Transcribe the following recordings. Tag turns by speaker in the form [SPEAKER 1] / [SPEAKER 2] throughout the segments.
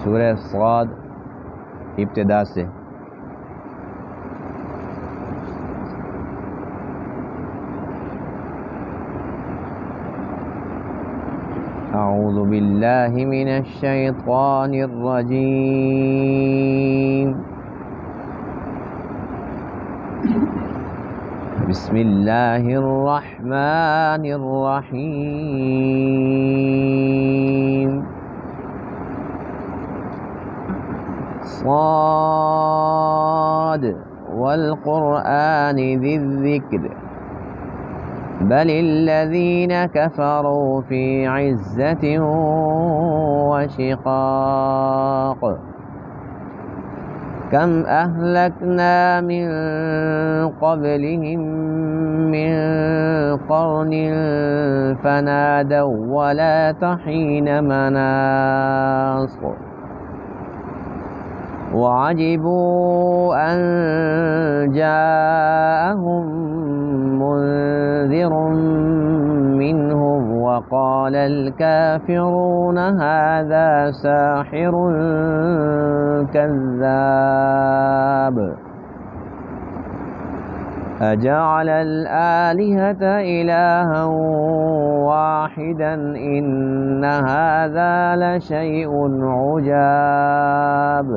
[SPEAKER 1] سورہ صاد ابتدا سے اعوذ باللہ من الشیطان الرجیم بسم اللہ الرحمن الرحیم صاد والقرآن ذی الذکر بل الذین کفروا فی عزة وشقاق کم اہلکنا من قبلہم من قرن فنادوا ولا حین مناص وعجبوا أن جاءهم منذر منهم وقال الكافرون هذا ساحر كذاب أجعل الآلهة إلها واحدا إن هذا لشيء عجاب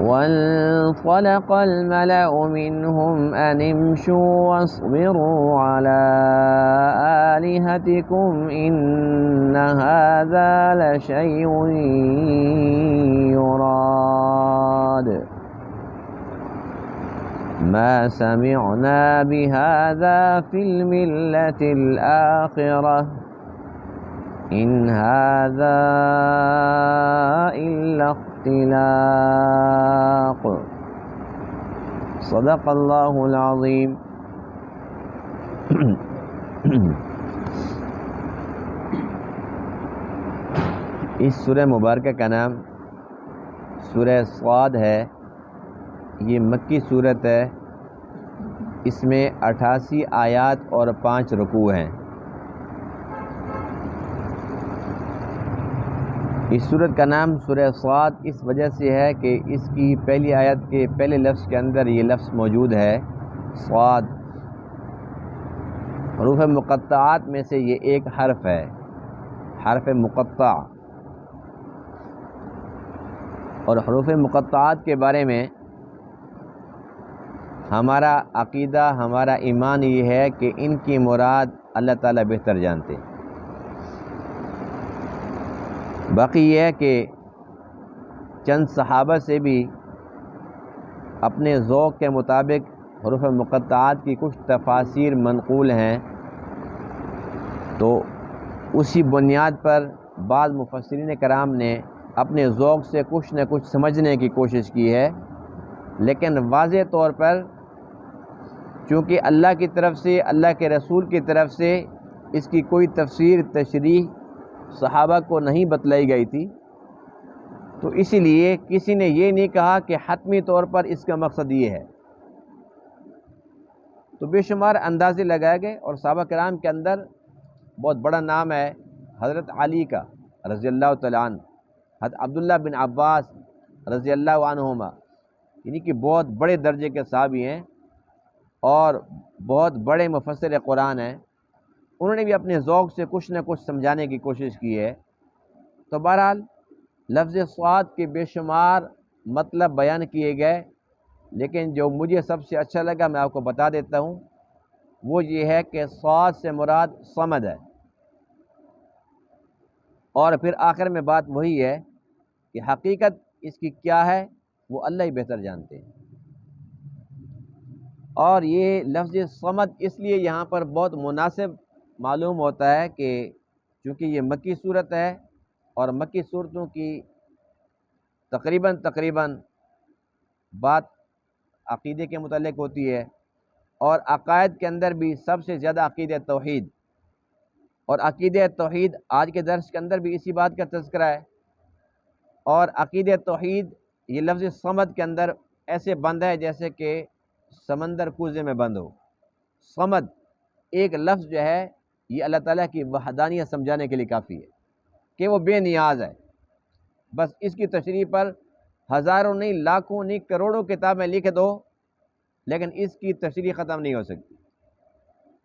[SPEAKER 1] وانطلق الملأ منهم أن امشوا واصبروا على آلهتكم إن هذا لشيء يراد ما سمعنا بهذا في الملة الآخرة إن هذا إلا اختلاق صدق اللہ العظیم۔ اس سورہ مبارکہ کا نام سورہ صاد ہے۔ یہ مکی صورت ہے۔ اس میں 88 آیات اور 5 رکوع ہیں۔ اس سورت کا نام سورہ صاد اس وجہ سے ہے کہ اس کی پہلی آیت کے پہلے لفظ کے اندر یہ لفظ موجود ہے صاد۔ حروف مقطعات میں سے یہ ایک حرف ہے، حرف مقطع۔ اور حروف مقطعات کے بارے میں ہمارا عقیدہ، ہمارا ایمان یہ ہے کہ ان کی مراد اللہ تعالیٰ بہتر جانتے ہیں۔ باقی یہ ہے کہ چند صحابہ سے بھی اپنے ذوق کے مطابق حروف مقطعات کی کچھ تفاسیر منقول ہیں، تو اسی بنیاد پر بعض مفسرین کرام نے اپنے ذوق سے کچھ نہ کچھ سمجھنے کی کوشش کی ہے، لیکن واضح طور پر چونکہ اللہ کی طرف سے، اللہ کے رسول کی طرف سے اس کی کوئی تفسیر تشریح صحابہ کو نہیں بتلائی گئی تھی، تو اسی لیے کسی نے یہ نہیں کہا کہ حتمی طور پر اس کا مقصد یہ ہے۔ تو بے شمار اندازے لگائے گئے، اور صحابہ کرام کے اندر بہت بڑا نام ہے حضرت علی کا رضی اللہ تعالیٰ عنہ، حضرت عبداللہ بن عباس رضی اللہ عنہما، یعنی کہ بہت بڑے درجے کے صحابی ہیں اور بہت بڑے مفسر قرآن ہیں۔ انہوں نے بھی اپنے ذوق سے کچھ نہ کچھ سمجھانے کی کوشش کی ہے۔ تو بہرحال لفظ صاد کے بے شمار مطلب بیان کیے گئے، لیکن جو مجھے سب سے اچھا لگا میں آپ کو بتا دیتا ہوں، وہ یہ ہے کہ صاد سے مراد صمد ہے، اور پھر آخر میں بات وہی ہے کہ حقیقت اس کی کیا ہے وہ اللہ ہی بہتر جانتے ہیں۔ اور یہ لفظ صمد اس لیے یہاں پر بہت مناسب معلوم ہوتا ہے کہ چونکہ یہ مکی صورت ہے، اور مکی صورتوں کی تقریباً بات عقیدے کے متعلق ہوتی ہے، اور عقائد کے اندر بھی سب سے زیادہ عقیدہ توحید، اور عقیدہ توحید آج کے درس کے اندر بھی اسی بات کا تذکرہ ہے۔ اور عقیدہ توحید یہ لفظ صمد کے اندر ایسے بند ہے جیسے کہ سمندر کوزے میں بند ہو۔ صمد ایک لفظ جو ہے یہ اللہ تعالیٰ کی وحدانیت سمجھانے کے لیے کافی ہے کہ وہ بے نیاز ہے، بس اس کی تشریح پر ہزاروں نہیں، لاکھوں نہیں، کروڑوں کتابیں لکھ دو، لیکن اس کی تشریح ختم نہیں ہو سکتی۔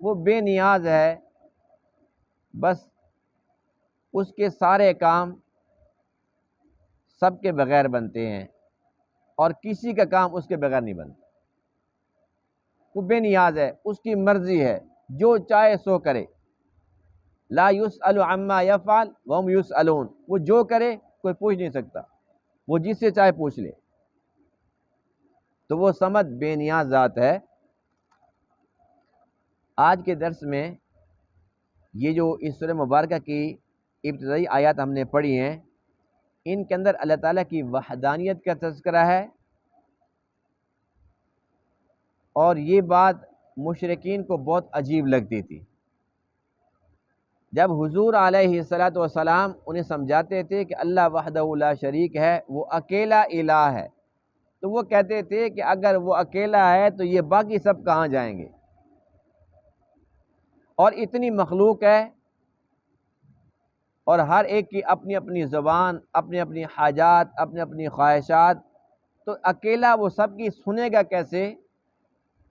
[SPEAKER 1] وہ بے نیاز ہے، بس اس کے سارے کام سب کے بغیر بنتے ہیں اور کسی کا کام اس کے بغیر نہیں بنتا۔ وہ بے نیاز ہے، اس کی مرضی ہے، جو چاہے سو کرے۔ لا یسأل عما یفعل وهم یسألون، وہ جو کرے کوئی پوچھ نہیں سکتا، وہ جس سے چاہے پوچھ لے۔ تو وہ صمد بے نیاز ذات ہے۔ آج کے درس میں یہ جو اس سورہ مبارکہ کی ابتدائی آیات ہم نے پڑھی ہیں، ان کے اندر اللہ تعالیٰ کی وحدانیت کا تذکرہ ہے، اور یہ بات مشرکین کو بہت عجیب لگتی تھی۔ جب حضور علیہ الصلاۃ والسلام انہیں سمجھاتے تھے کہ اللہ وحدہ لا شریک ہے، وہ اکیلا الہ ہے، تو وہ کہتے تھے کہ اگر وہ اکیلا ہے تو یہ باقی سب کہاں جائیں گے؟ اور اتنی مخلوق ہے، اور ہر ایک کی اپنی اپنی زبان، اپنی اپنی حاجات، اپنی اپنی خواہشات، تو اکیلا وہ سب کی سنے گا کیسے؟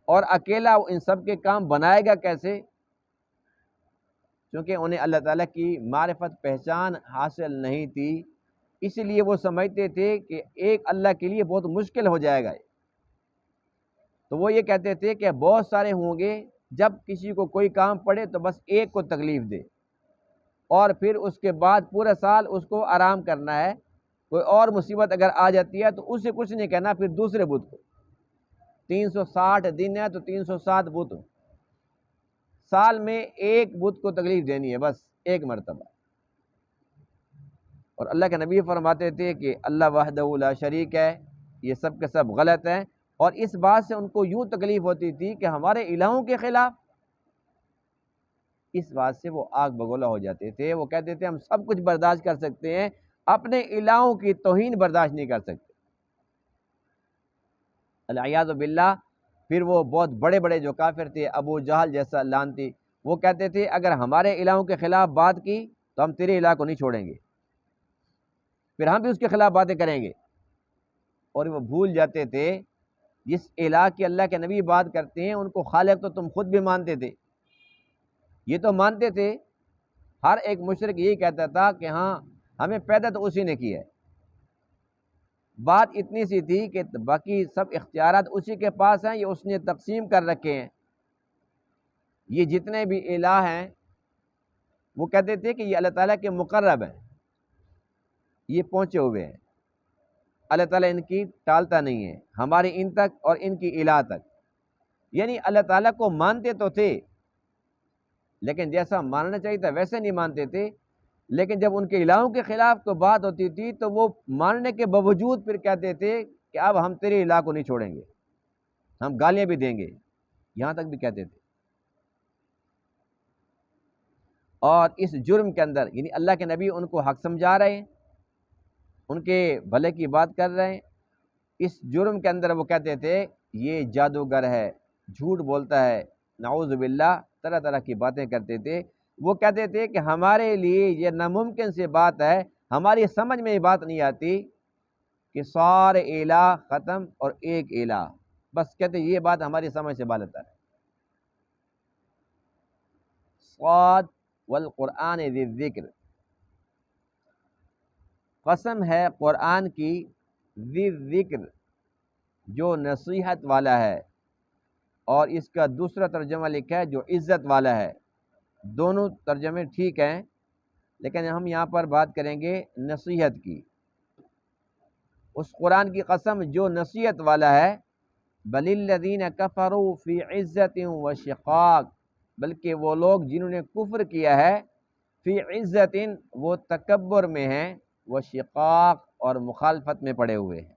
[SPEAKER 1] اور اکیلا وہ ان سب کے کام بنائے گا کیسے؟ کیونکہ انہیں اللہ تعالیٰ کی معرفت پہچان حاصل نہیں تھی، اس لیے وہ سمجھتے تھے کہ ایک اللہ کے لیے بہت مشکل ہو جائے گا۔ تو وہ یہ کہتے تھے کہ بہت سارے ہوں گے، جب کسی کو کوئی کام پڑے تو بس ایک کو تکلیف دے، اور پھر اس کے بعد پورا سال اس کو آرام کرنا ہے۔ کوئی اور مصیبت اگر آ جاتی ہے تو اسے کچھ نہیں کہنا، پھر دوسرے بت کو 360 دن ہے تو 360 بت، سال میں ایک بت کو تکلیف دینی ہے، بس ایک مرتبہ۔ اور اللہ کے نبی فرماتے تھے کہ اللہ وحدہ لا شریک ہے، یہ سب کے سب غلط ہیں، اور اس بات سے ان کو یوں تکلیف ہوتی تھی کہ ہمارے الہوں کے خلاف، اس بات سے وہ آگ بگولا ہو جاتے تھے۔ وہ کہتے تھے ہم سب کچھ برداشت کر سکتے ہیں، اپنے الہوں کی توہین برداشت نہیں کر سکتے۔ العیاذ باللہ۔ پھر وہ بہت بڑے بڑے جو کافر تھے، ابو جہل جیسا لعنتی، وہ کہتے تھے اگر ہمارے الہوں کے خلاف بات کی تو ہم تیرے الہ کو نہیں چھوڑیں گے، پھر ہم بھی اس کے خلاف باتیں کریں گے۔ اور وہ بھول جاتے تھے جس الہ کی اللہ کے نبی بات کرتے ہیں ان کو خالق تو تم خود بھی مانتے تھے، یہ تو مانتے تھے۔ ہر ایک مشرک یہی کہتا تھا کہ ہاں ہمیں پیدا تو اسی نے کیا ہے۔ بات اتنی سی تھی کہ باقی سب اختیارات اسی کے پاس ہیں، یہ اس نے تقسیم کر رکھے ہیں۔ یہ جتنے بھی الہ ہیں وہ کہتے تھے کہ یہ اللہ تعالیٰ کے مقرب ہیں، یہ پہنچے ہوئے ہیں، اللہ تعالیٰ ان کی ٹالتا نہیں ہے، ہماری ان تک اور ان کی الہ تک۔ یعنی اللہ تعالیٰ کو مانتے تو تھے، لیکن جیسا ماننا چاہیے تھا ویسے نہیں مانتے تھے۔ لیکن جب ان کے الہوں کے خلاف کوئی بات ہوتی تھی تو وہ ماننے کے باوجود پھر کہتے تھے کہ اب ہم تیرے الہ کو نہیں چھوڑیں گے، ہم گالیاں بھی دیں گے، یہاں تک بھی کہتے تھے۔ اور اس جرم کے اندر، یعنی اللہ کے نبی ان کو حق سمجھا رہے ہیں، ان کے بھلے کی بات کر رہے ہیں، اس جرم کے اندر وہ کہتے تھے یہ جادوگر ہے، جھوٹ بولتا ہے، نعوذ باللہ، طرح طرح کی باتیں کرتے تھے۔ وہ کہتے تھے کہ ہمارے لیے یہ ناممکن سی بات ہے، ہماری سمجھ میں یہ بات نہیں آتی کہ سارے الہ ختم اور ایک الہ، بس کہتے یہ بات ہماری سمجھ سے بالاتر ہے۔ صاد والقرآن ذی الذکر، قسم ہے قرآن کی، ذی الذکر، جو نصیحت والا ہے، اور اس کا دوسرا ترجمہ لکھا ہے جو عزت والا ہے۔ دونوں ترجمے ٹھیک ہیں، لیکن ہم یہاں پر بات کریں گے نصیحت کی۔ اس قرآن کی قسم جو نصیحت والا ہے، بل الذین کفروا فی عزت و شقاق، بلکہ وہ لوگ جنہوں نے کفر کیا ہے، فی عزت، وہ تکبر میں ہیں، و شقاق، اور مخالفت میں پڑے ہوئے ہیں۔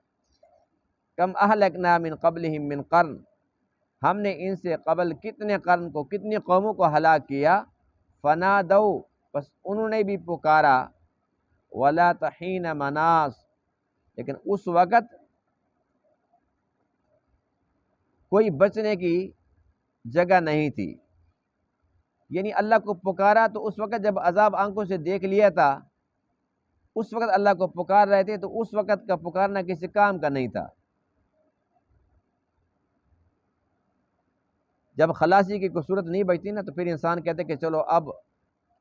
[SPEAKER 1] کم اہلکنا من قبلہم من قرن، ہم نے ان سے قبل کتنے قرن کو، کتنی قوموں کو ہلاک کیا، فنادوا، بس انہوں نے بھی پکارا، ولا تحین مناص، لیکن اس وقت کوئی بچنے کی جگہ نہیں تھی۔ یعنی اللہ کو پکارا تو اس وقت جب عذاب آنکھوں سے دیکھ لیا تھا، اس وقت اللہ کو پکار رہے تھے، تو اس وقت کا پکارنا کسی کام کا نہیں تھا۔ جب خلاصی کی کوئی صورت نہیں بچتی نا، تو پھر انسان کہتے کہ چلو اب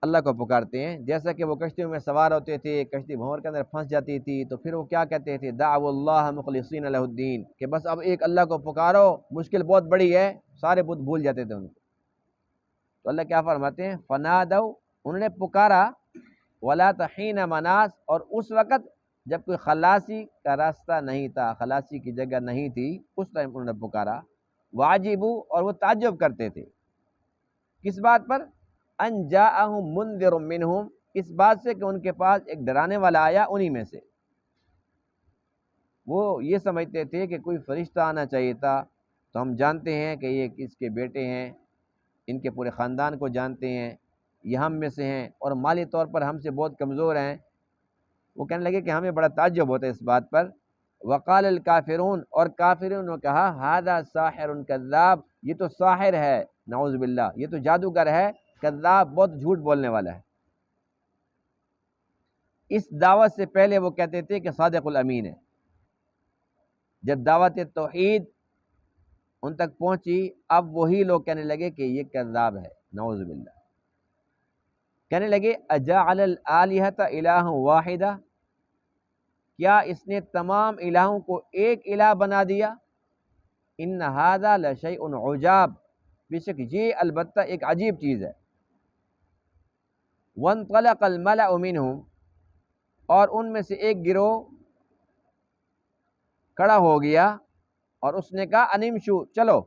[SPEAKER 1] اللہ کو پکارتے ہیں۔ جیسا کہ وہ کشتیوں میں سوار ہوتے تھے، کشتی بھنور کے اندر پھنس جاتی تھی، تو پھر وہ کیا کہتے تھے، دعوا اللہ مخلصین لہ الدین، کہ بس اب ایک اللہ کو پکارو، مشکل بہت بڑی ہے، سارے بت بھول جاتے تھے ان کو۔ تو اللہ کیا فرماتے ہیں، فنادوا، انہوں نے پکارا، ولا حین مناس، اور اس وقت جب کوئی خلاصی کا راستہ نہیں تھا، خلاصی کی جگہ نہیں تھی، اس ٹائم انہوں نے پکارا۔ واجبو، اور وہ تعجب کرتے تھے، کس بات پر، ان جاءہم منذر منہم، اس بات سے کہ ان کے پاس ایک ڈرانے والا آیا انہی میں سے۔ وہ یہ سمجھتے تھے کہ کوئی فرشتہ آنا چاہیے تھا، تو ہم جانتے ہیں کہ یہ کس کے بیٹے ہیں، ان کے پورے خاندان کو جانتے ہیں، یہ ہم میں سے ہیں اور مالی طور پر ہم سے بہت کمزور ہیں۔ وہ کہنے لگے کہ ہمیں بڑا تعجب ہوتا ہے اس بات پر۔ وقال الکافرون، اور کافرون نے کہا، ھذا ساحر کذاب، یہ تو ساحر ہے، نعوذ باللہ، یہ تو جادوگر ہے، کذاب، بہت جھوٹ بولنے والا ہے۔ اس دعوت سے پہلے وہ کہتے تھے کہ صادق الامین ہے۔ جب دعوت توحید ان تک پہنچی، اب وہی لوگ کہنے لگے کہ یہ کذاب ہے، نعوذ باللہ۔ کہنے لگے، اجعل الآلہۃ الہ واحدہ، کیا اس نے تمام الہوں کو ایک الہ بنا دیا؟ ان ھذا لشیء عجاب، بے شک یہ البتہ ایک عجیب چیز ہے۔ وانطلق الملأ منہم، اور ان میں سے ایک گروہ کھڑا ہو گیا اور اس نے کہا، انمشو، چلو،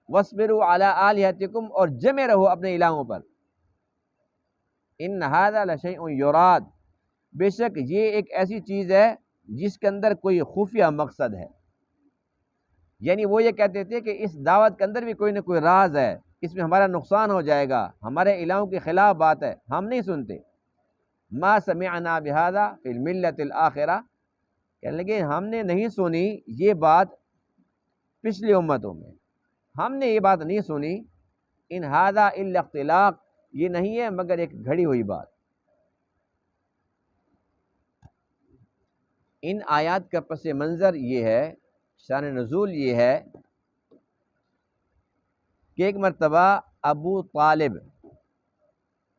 [SPEAKER 1] واصبروا علی آلہتکم، اور جمے رہو اپنے الہوں پر، ان ھذا لشیء یراد، بے شک یہ ایک ایسی چیز ہے جس کے اندر کوئی خفیہ مقصد ہے۔ یعنی وہ یہ کہتے تھے کہ اس دعوت کے اندر بھی کوئی نہ کوئی راز ہے، اس میں ہمارا نقصان ہو جائے گا، ہمارے الہوں کے خلاف بات ہے، ہم نہیں سنتے۔ ما سمعنا بہذا فی الملۃ الاخرہ، کہنے لگے ہم نے نہیں سنی یہ بات پچھلی امتوں میں، ہم نے یہ بات نہیں سنی، ان ھذا الا اختلاق، یہ نہیں ہے مگر ایک گھڑی ہوئی بات۔ ان آیات کا پس منظر یہ ہے، شان نزول یہ ہے کہ ایک مرتبہ ابو طالب،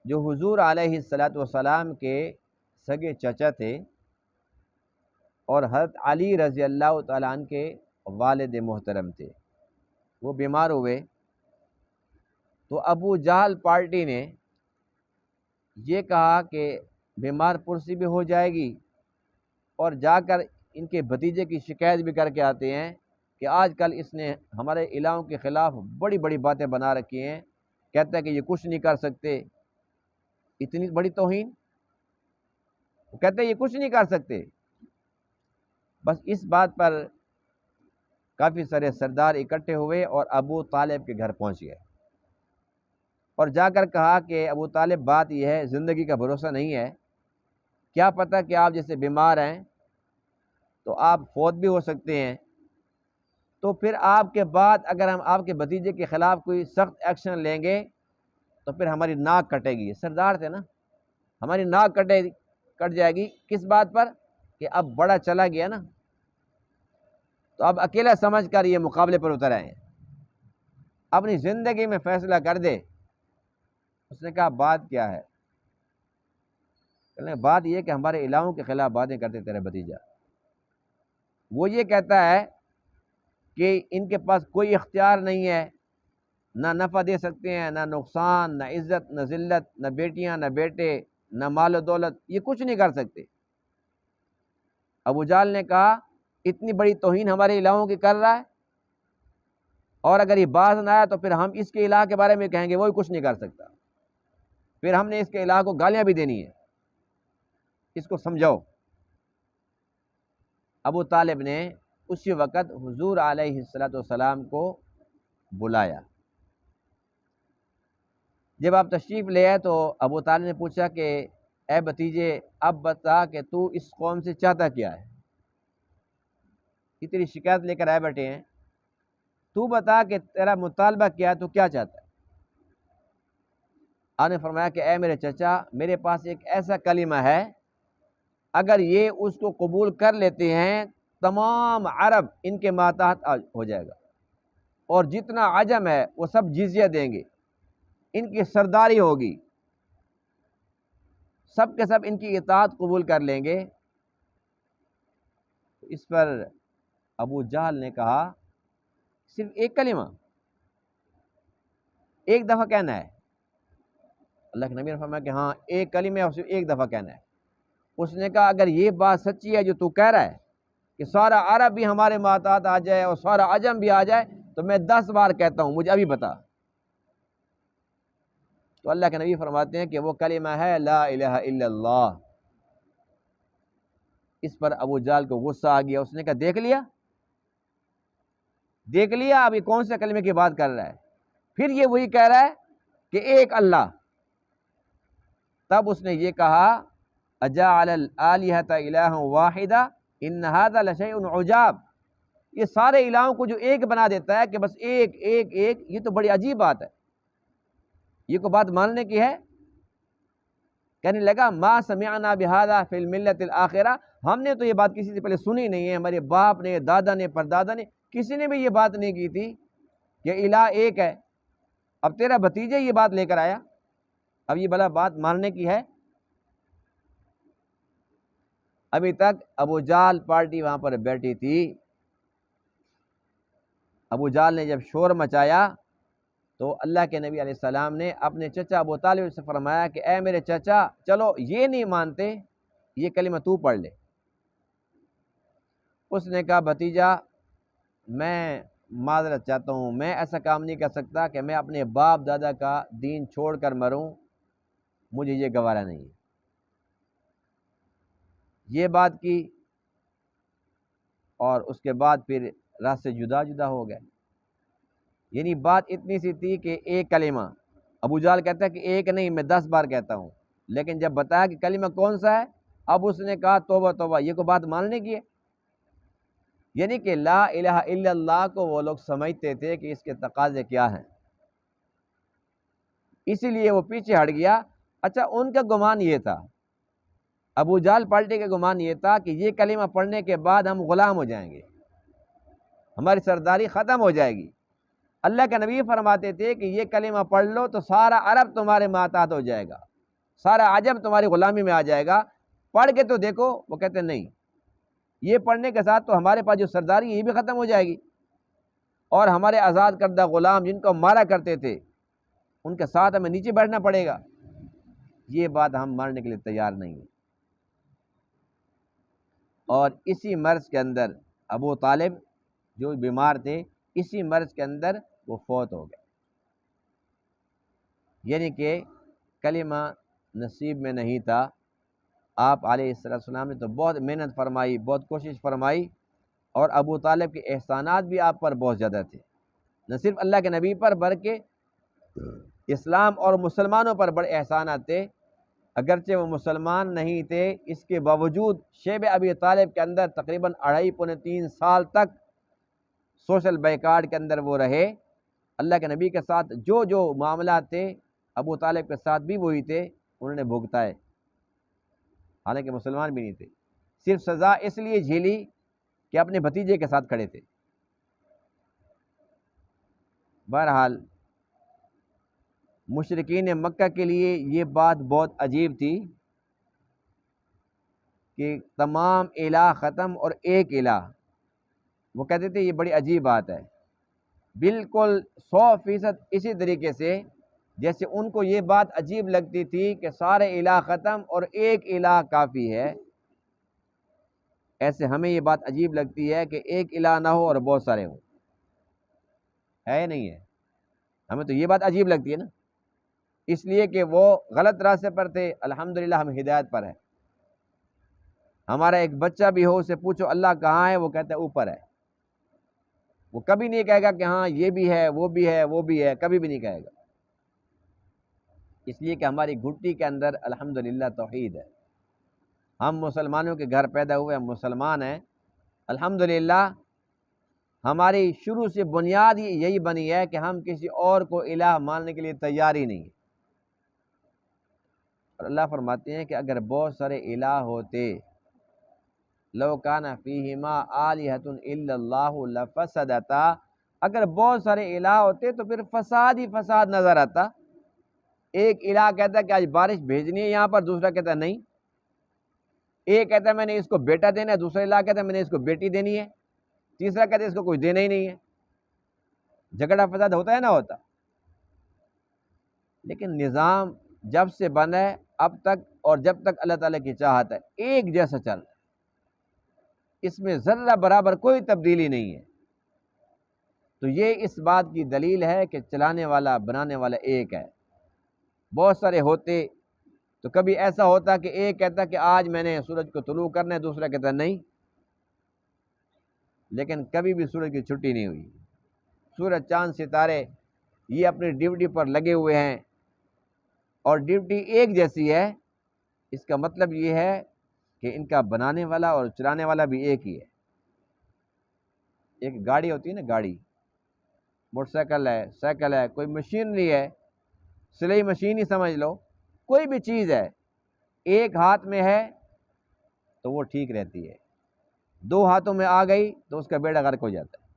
[SPEAKER 1] جو حضور علیہ الصلاۃ کے سگے چچا تھے اور حضرت علی رضی اللہ تعالیٰ عنہ کے والد محترم تھے، وہ بیمار ہوئے، تو ابو جہل پارٹی نے یہ کہا کہ بیمار پرسی بھی ہو جائے گی، اور جا کر ان کے بھتیجے کی شکایت بھی کر کے آتے ہیں کہ آج کل اس نے ہمارے الہوں کے خلاف بڑی بڑی باتیں بنا رکھی ہیں، کہتا ہے کہ یہ کچھ نہیں کر سکتے، اتنی بڑی توہین، وہ کہتے ہیں یہ کچھ نہیں کر سکتے۔ بس اس بات پر کافی سارے سردار اکٹھے ہوئے اور ابو طالب کے گھر پہنچ گئے، اور جا کر کہا کہ ابو طالب بات یہ ہے، زندگی کا بھروسہ نہیں ہے، کیا پتہ کہ آپ جیسے بیمار ہیں تو آپ فوت بھی ہو سکتے ہیں، تو پھر آپ کے بعد اگر ہم آپ کے بھتیجے کے خلاف کوئی سخت ایکشن لیں گے تو پھر ہماری ناک کٹے گی۔ سردار تھے نا، ہماری ناک کٹ جائے گی، کس بات پر کہ اب بڑا چلا گیا نا، تو اب اکیلا سمجھ کر یہ مقابلے پر اتر آئے ہیں، اپنی زندگی میں فیصلہ کر دے۔ اس نے کہا بات کیا ہے؟ بات یہ کہ ہمارے الہوں کے خلاف باتیں کرتے تیرے بھتیجا، وہ یہ کہتا ہے کہ ان کے پاس کوئی اختیار نہیں ہے، نہ نفع دے سکتے ہیں، نہ نقصان، نہ عزت، نہ ذلت، نہ بیٹیاں، نہ بیٹے، نہ مال و دولت، یہ کچھ نہیں کر سکتے۔ ابو جہل نے کہا اتنی بڑی توہین ہمارے الہوں کی کر رہا ہے، اور اگر یہ باز نہ آیا تو پھر ہم اس کے الہ کے بارے میں کہیں گے وہی کچھ نہیں کر سکتا، پھر ہم نے اس کے الہ کو گالیاں بھی دینی ہے، اس کو سمجھاؤ۔ ابو طالب نے اسی وقت حضور علیہ السلام کو بلایا۔ جب آپ تشریف لے آئے تو ابو طالب نے پوچھا کہ اے بھتیجے، اب بتا کہ تو اس قوم سے چاہتا کیا ہے؟ یہ تیری شکایت لے کر آئے بیٹھے ہیں، تو بتا کہ تیرا مطالبہ کیا ہے، تو کیا چاہتا ہے؟ آپ نے فرمایا کہ اے میرے چچا، میرے پاس ایک ایسا کلمہ ہے اگر یہ اس کو قبول کر لیتے ہیں تمام عرب ان کے ماتحت ہو جائے گا، اور جتنا عجم ہے وہ سب جزیہ دیں گے، ان کی سرداری ہوگی، سب کے سب ان کی اطاعت قبول کر لیں گے۔ اس پر ابو جہل نے کہا صرف ایک کلمہ، ایک دفعہ کہنا ہے؟ اللہ کے نبی نے فرمایا کہ ہاں ایک کلمہ اور صرف ایک دفعہ کہنا ہے۔ اس نے کہا اگر یہ بات سچی ہے جو تو کہہ رہا ہے کہ سارا عرب بھی ہمارے ماتحت آ جائے اور سارا عجم بھی آ جائے تو میں 10 بار کہتا ہوں، مجھے ابھی بتا۔ تو اللہ کے نبی فرماتے ہیں کہ وہ کلمہ ہے لا الہ الا اللہ۔ اس پر ابو جہل کو غصہ آ گیا، اس نے کہا دیکھ لیا اب یہ کون سے کلمے کی بات کر رہا ہے، پھر یہ وہی کہہ رہا ہے کہ ایک اللہ۔ تب اس نے یہ کہا اجعل الآلہۃ الہا واحدا ان ھذا لشیء عجاب، یہ سارے الہوں کو جو ایک بنا دیتا ہے کہ بس ایک ایک ایک، یہ تو بڑی عجیب بات ہے، یہ کوئی بات ماننے کی ہے؟ کہنے لگا ما سمعنا بہذا فی الملۃ الآخرہ، ہم نے تو یہ بات کسی سے پہلے سنی نہیں ہے، ہمارے باپ نے، دادا نے، پردادا نے، کسی نے بھی یہ بات نہیں کی تھی کہ الہ ایک ہے۔ اب تیرا بھتیجے یہ بات لے کر آیا، اب یہ بلا بات ماننے کی ہے؟ ابھی تک ابو جہل پارٹی وہاں پر بیٹھی تھی۔ ابو جہل نے جب شور مچایا تو اللہ کے نبی علیہ السلام نے اپنے چچا ابو طالب سے فرمایا کہ اے میرے چچا، چلو یہ نہیں مانتے، یہ کلمہ تو پڑھ لے۔ اس نے کہا بھتیجا میں معذرت چاہتا ہوں، میں ایسا کام نہیں کر سکتا کہ میں اپنے باپ دادا کا دین چھوڑ کر مروں، مجھے یہ گوارا نہیں ہے۔ یہ بات کی اور اس کے بعد پھر راستے جدا جدا ہو گئے۔ یعنی بات اتنی سی تھی کہ ایک کلمہ، ابو جہل کہتا ہے کہ ایک نہیں میں 10 بار کہتا ہوں، لیکن جب بتایا کہ کلمہ کون سا ہے، اب اس نے کہا توبہ توبہ، یہ کوئی بات ماننے کی ہے؟ یعنی کہ لا الہ الا اللہ کو وہ لوگ سمجھتے تھے کہ اس کے تقاضے کیا ہیں، اسی لیے وہ پیچھے ہٹ گیا۔ اچھا ان کا گمان یہ تھا، ابو جہل پارٹی کا گمان یہ تھا کہ یہ کلمہ پڑھنے کے بعد ہم غلام ہو جائیں گے، ہماری سرداری ختم ہو جائے گی۔ اللہ کے نبی فرماتے تھے کہ یہ کلمہ پڑھ لو تو سارا عرب تمہارے ماتحت ہو جائے گا، سارا عجم تمہاری غلامی میں آ جائے گا، پڑھ کے تو دیکھو۔ وہ کہتے نہیں، یہ پڑھنے کے ساتھ تو ہمارے پاس جو سرداری ہے یہ بھی ختم ہو جائے گی، اور ہمارے آزاد کردہ غلام جن کو مارا کرتے تھے ان کے ساتھ ہمیں نیچے بیٹھنا پڑے گا، یہ بات ہم ماننے کے لیے تیار نہیں ہیں۔ اور اسی مرض کے اندر ابو طالب جو بیمار تھے، اسی مرض کے اندر وہ فوت ہو گئے، یعنی کہ کلمہ نصیب میں نہیں تھا۔ آپ علیہ السلام نے تو بہت محنت فرمائی، بہت کوشش فرمائی، اور ابو طالب کے احسانات بھی آپ پر بہت زیادہ تھے، نہ صرف اللہ کے نبی پر بلکہ اسلام اور مسلمانوں پر بڑے احسانات تھے۔ اگرچہ وہ مسلمان نہیں تھے، اس کے باوجود شیب ابی طالب کے اندر تقریباً 2.5-3 سال تک سوشل بائیکاٹ کے اندر وہ رہے۔ اللہ کے نبی کے ساتھ جو جو معاملات تھے ابو طالب کے ساتھ بھی وہی تھے، انہوں نے بھگتائے، حالانکہ مسلمان بھی نہیں تھے، صرف سزا اس لیے جھیلی کہ اپنے بھتیجے کے ساتھ کھڑے تھے۔ بہرحال مشرکین مکہ کے لیے یہ بات بہت عجیب تھی کہ تمام الہ ختم اور ایک الہ، وہ کہتے تھے یہ بڑی عجیب بات ہے، بالکل 100% اسی طریقے سے جیسے ان کو یہ بات عجیب لگتی تھی کہ سارے الہ ختم اور ایک الہ کافی ہے، ایسے ہمیں یہ بات عجیب لگتی ہے کہ ایک الہ نہ ہو اور بہت سارے ہوں، ہے نہیں ہے؟ ہمیں تو یہ بات عجیب لگتی ہے نا، اس لیے کہ وہ غلط راستے پر تھے، الحمدللہ ہم ہدایت پر ہیں۔ ہمارا ایک بچہ بھی ہو، اسے پوچھو اللہ کہاں ہے، وہ کہتا ہے اوپر ہے، وہ کبھی نہیں کہے گا کہ ہاں یہ بھی ہے وہ بھی ہے وہ بھی ہے، کبھی بھی نہیں کہے گا، اس لیے کہ ہماری گھٹی کے اندر الحمدللہ توحید ہے، ہم مسلمانوں کے گھر پیدا ہوئے، ہم مسلمان ہیں الحمدللہ، ہماری شروع سے بنیاد یہی بنی ہے کہ ہم کسی اور کو الہ ماننے کے لیے تیار ہی نہیں۔ اور اللہ فرماتے ہیں کہ اگر بہت سارے الہ ہوتے لو کان فیہما آلہۃ الا اللہ لفسدتا، اگر بہت سارے الہ ہوتے تو پھر فساد ہی فساد نظر آتا۔ ایک الہ کہتا ہے کہ آج بارش بھیجنی ہے یہاں پر، دوسرا کہتا ہے نہیں۔ ایک کہتا ہے میں نے اس کو بیٹا دینا ہے، دوسرا الہ کہتا ہے میں نے اس کو بیٹی دینی ہے، تیسرا کہتا ہے اس کو کچھ دینا ہی نہیں ہے۔ جھگڑا فساد ہوتا ہے نہ ہوتا؟ لیکن نظام جب سے بنا ہے اب تک اور جب تک اللہ تعالیٰ کی چاہت ہے ایک جیسا چل رہا ہے، اس میں ذرہ برابر کوئی تبدیلی نہیں ہے۔ تو یہ اس بات کی دلیل ہے کہ چلانے والا بنانے والا ایک ہے۔ بہت سارے ہوتے تو کبھی ایسا ہوتا کہ ایک کہتا کہ آج میں نے سورج کو طلوع کرنا ہے، دوسرا کہتا نہیں، لیکن کبھی بھی سورج کی چھٹی نہیں ہوئی۔ سورج چاند ستارے یہ اپنی ڈیوٹی پر لگے ہوئے ہیں اور ڈیوٹی ایک جیسی ہے۔ اس کا مطلب یہ ہے کہ ان کا بنانے والا اور چلانے والا بھی ایک ہی ہے۔ ایک گاڑی ہوتی ہے نا، گاڑی، موٹر سائیکل ہے، سائیکل ہے، کوئی مشینری ہے، سلائی مشین ہی سمجھ لو، کوئی بھی چیز ہے، ایک ہاتھ میں ہے تو وہ ٹھیک رہتی ہے، دو ہاتھوں میں آ گئی تو اس کا بیڑا غرق ہو جاتا ہے۔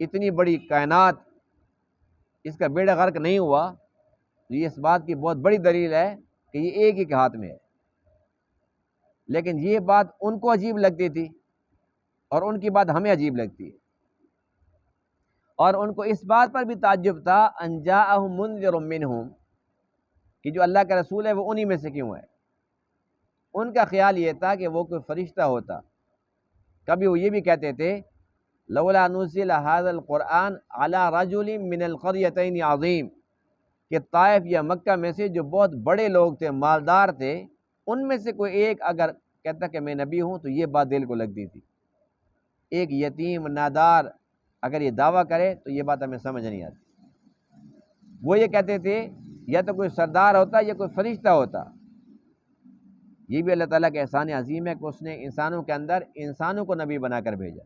[SPEAKER 1] اتنی بڑی کائنات، اس کا بیڑا غرق نہیں ہوا، یہ اس بات کی بہت بڑی دلیل ہے کہ یہ ایک ہی کے ہاتھ میں ہے۔ لیکن یہ بات ان کو عجیب لگتی تھی اور ان کی بات ہمیں عجیب لگتی ہے، اور ان کو اس بات پر بھی تعجب تھا ان جاءہم منذر منہم، کہ جو اللہ کا رسول ہے وہ انہی میں سے کیوں ہے۔ ان کا خیال یہ تھا کہ وہ کوئی فرشتہ ہوتا۔ کبھی وہ یہ بھی کہتے تھے لولا نزل ھذا القرآن علی رجل من القریتین عظیم، کہ طائف یا مکہ میں سے جو بہت بڑے لوگ تھے، مالدار تھے، ان میں سے کوئی ایک اگر کہتا کہ میں نبی ہوں تو یہ بات دل کو لگتی تھی۔ ایک یتیم نادار اگر یہ دعویٰ کرے تو یہ بات ہمیں سمجھ نہیں آتی۔ وہ یہ کہتے تھے یا تو کوئی سردار ہوتا یا کوئی فرشتہ ہوتا۔ یہ بھی اللہ تعالیٰ کا احسان عظیم ہے کہ اس نے انسانوں کے اندر انسانوں کو نبی بنا کر بھیجا۔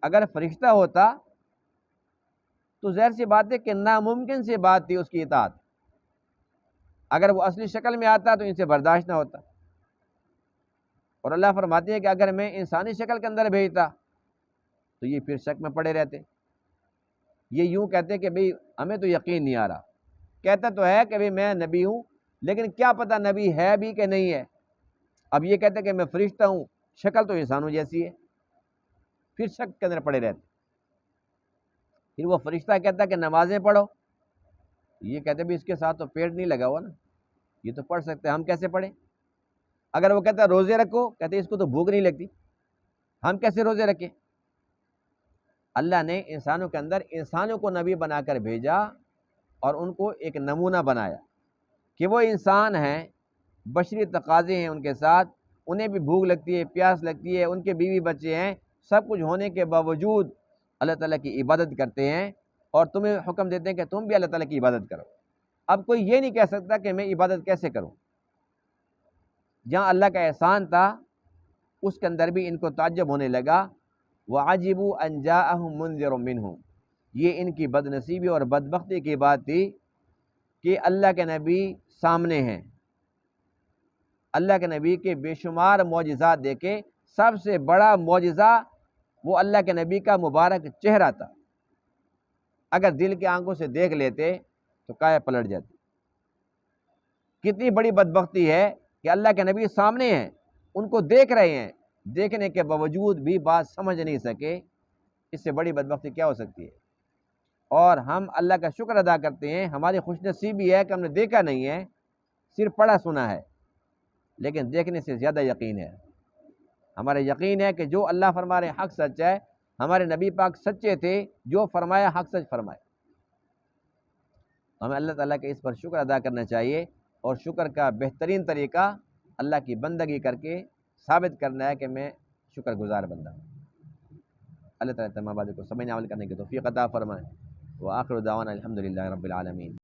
[SPEAKER 1] اگر فرشتہ ہوتا تو ظاہر سی بات ہے کہ ناممکن سی بات تھی اس کی اطاعت۔ اگر وہ اصلی شکل میں آتا تو ان سے برداشت نہ ہوتا، اور اللہ فرماتے ہیں کہ اگر میں انسانی شکل کے اندر بھیجتا تو یہ پھر شک میں پڑے رہتے۔ یہ یوں کہتے کہ بھئی ہمیں تو یقین نہیں آ رہا، کہتا تو ہے کہ بھئی میں نبی ہوں، لیکن کیا پتہ نبی ہے بھی کہ نہیں ہے۔ اب یہ کہتے کہ میں فرشتہ ہوں، شکل تو انسانوں جیسی ہے، پھر شک کے اندر پڑے رہتے۔ پھر وہ فرشتہ کہتا کہ نمازیں پڑھو، یہ کہتے بھی اس کے ساتھ تو پیٹ نہیں لگا ہوا نا، یہ تو پڑھ سکتے ہیں، ہم کیسے پڑھیں۔ اگر وہ کہتا روزے رکھو، کہتے اس کو تو بھوک نہیں لگتی، ہم کیسے روزے رکھیں۔ اللہ نے انسانوں کے اندر انسانوں کو نبی بنا کر بھیجا اور ان کو ایک نمونہ بنایا کہ وہ انسان ہیں، بشری تقاضے ہیں ان کے ساتھ، انہیں بھی بھوک لگتی ہے، پیاس لگتی ہے، ان کے بیوی بچے ہیں، سب کچھ ہونے کے باوجود اللہ تعالیٰ کی عبادت کرتے ہیں، اور تمہیں حکم دیتے ہیں کہ تم بھی اللہ تعالیٰ کی عبادت کرو۔ اب کوئی یہ نہیں کہہ سکتا کہ میں عبادت کیسے کروں۔ جہاں اللہ کا احسان تھا اس کے اندر بھی ان کو تعجب ہونے لگا۔ وَعَجِبُوا أَن جَاءَهُم مُنذِرٌ مِّنْهُمْ، یہ ان کی بد نصیبی اور بدبختی کی بات تھی کہ اللہ کے نبی سامنے ہیں، اللہ کے نبی کے بے شمار معجزات دیکھے، سب سے بڑا معجزہ وہ اللہ کے نبی کا مبارک چہرہ تھا۔ اگر دل کی آنکھوں سے دیکھ لیتے تو کائے پلٹ جاتی۔ کتنی بڑی بدبختی ہے کہ اللہ کے نبی سامنے ہیں، ان کو دیکھ رہے ہیں، دیکھنے کے باوجود بھی بات سمجھ نہیں سکے، اس سے بڑی بدبختی کیا ہو سکتی ہے۔ اور ہم اللہ کا شکر ادا کرتے ہیں، ہماری خوش نصیبی ہے کہ ہم نے دیکھا نہیں ہے، صرف پڑھا سنا ہے، لیکن دیکھنے سے زیادہ یقین ہے۔ ہمارا یقین ہے کہ جو اللہ فرما رہے حق سچ ہے، ہمارے نبی پاک سچے تھے، جو فرمایا حق سچ فرمائے۔ ہمیں اللہ تعالیٰ کے اس پر شکر ادا کرنا چاہیے، اور شکر کا بہترین طریقہ اللہ کی بندگی کر کے ثابت کرنا ہے کہ میں شکر گزار بندہ ہوں۔ اللہ تعالیٰ تمام باتوں کو سمجھنے عمل کرنے کی توفیق عطا فرمائے۔ وآخر دعوانا الحمدللہ رب العالمین۔